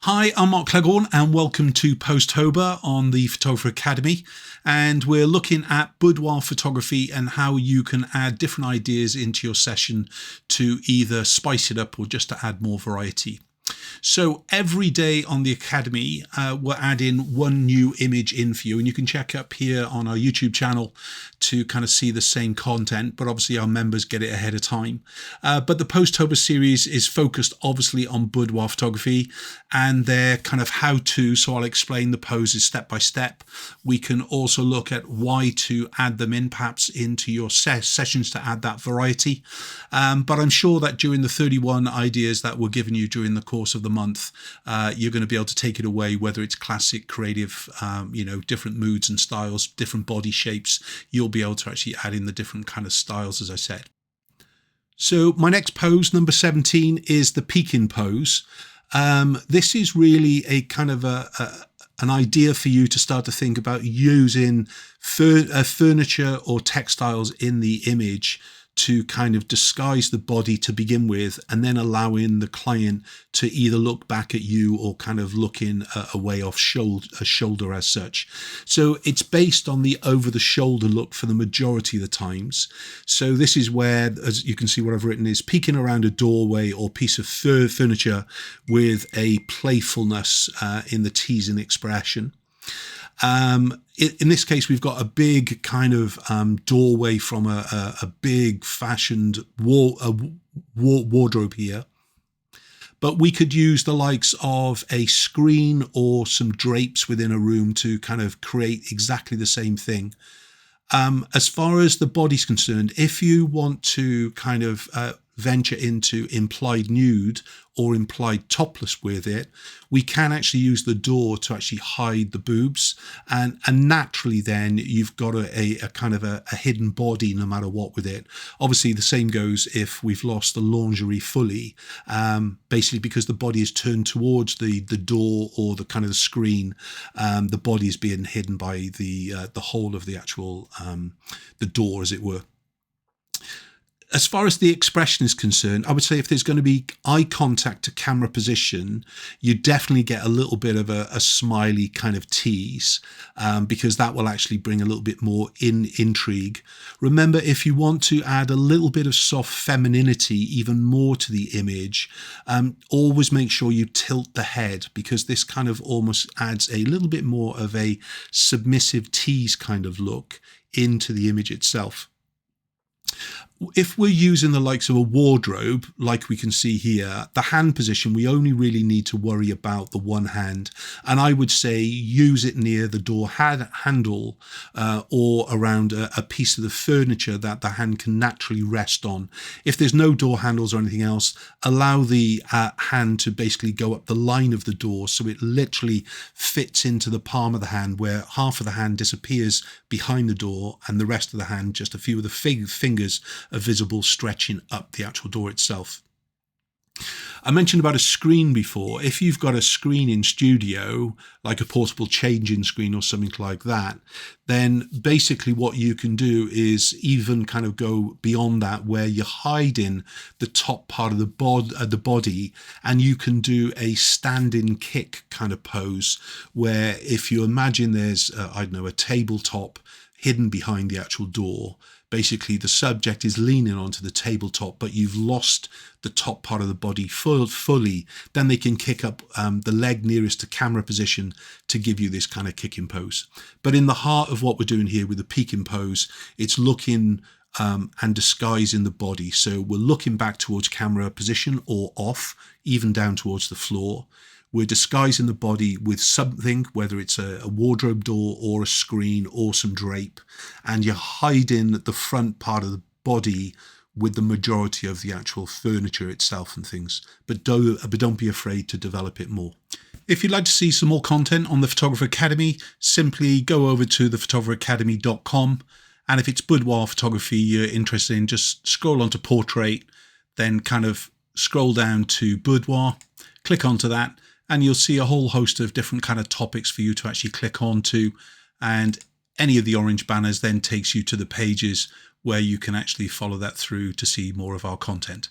Hi, I'm Mark Cleghorn and welcome to Pose-Tober on the Photographer Academy, and we're looking at boudoir photography and how you can add different ideas into your session to either spice it up or just to add more variety. So every day on the Academy, we're adding one new image in for you, and you can check up here on our YouTube channel to kind of see the same content, but obviously our members get it ahead of time. But the Pose-Tober series is focused obviously on boudoir photography and their kind of how-to, so I'll explain the poses step by step. We can also look at why to add them in perhaps into your sessions to add that variety. But I'm sure that during the 31 ideas that we're giving you during the course of the month, you're going to be able to take it away, whether it's classic, creative, different moods and styles, different body shapes. You'll be able to actually add in the different kind of styles, as I said. So my next pose, number 17, is the peeking pose. This is really a kind of an idea for you to start to think about using furniture or textiles in the image to kind of disguise the body to begin with, and then allowing the client to either look back at you or kind of looking away off shoulder as such. So it's based on the over the shoulder look for the majority of the times. So this is where, as you can see, what I've written is peeking around a doorway or piece of furniture with a playfulness in the teasing expression. In this case, we've got a big kind of doorway from a big fashioned wardrobe here. But we could use the likes of a screen or some drapes within a room to kind of create exactly the same thing. As far as the body's concerned, if you want to kind of venture into implied nude or implied topless with it, we can actually use the door to actually hide the boobs, and naturally then you've got a kind of a hidden body no matter what with it. Obviously the same goes if we've lost the lingerie fully, basically because the body is turned towards the door or the kind of the screen. The body is being hidden by the whole of the actual the door, as it were. As far as the expression is concerned, I would say if there's going to be eye contact to camera position, you definitely get a little bit of a smiley kind of tease, because that will actually bring a little bit more intrigue. Remember, if you want to add a little bit of soft femininity, even more to the image, always make sure you tilt the head, because this kind of almost adds a little bit more of a submissive tease kind of look into the image itself. If we're using the likes of a wardrobe, like we can see here, the hand position, we only really need to worry about the one hand. And I would say use it near the door handle or around a piece of the furniture that the hand can naturally rest on. If there's no door handles or anything else, allow the hand to basically go up the line of the door so it literally fits into the palm of the hand, where half of the hand disappears behind the door and the rest of the hand, just a few of the fingers, are visible stretching up the actual door itself. I mentioned about a screen before. If you've got a screen in studio, like a portable changing screen or something like that, then basically what you can do is even kind of go beyond that, where you're hiding the top part of the body, and you can do a standing kick kind of pose, where if you imagine there's, I don't know, a tabletop hidden behind the actual door. Basically, the subject is leaning onto the tabletop, but you've lost the top part of the body fully. Then they can kick up the leg nearest to camera position to give you this kind of kicking pose. But in the heart of what we're doing here with the peeking pose, it's looking and disguising the body. So we're looking back towards camera position or off, even down towards the floor. We're disguising the body with something, whether it's a wardrobe door or a screen or some drape, and you're hiding the front part of the body with the majority of the actual furniture itself and things. But don't be afraid to develop it more. If you'd like to see some more content on the Photographer Academy, simply go over to thephotographeracademy.com, and if it's boudoir photography you're interested in, just scroll onto portrait, then kind of scroll down to boudoir, click onto that, and you'll see a whole host of different kind of topics for you to actually click on to, and any of the orange banners then takes you to the pages where you can actually follow that through to see more of our content.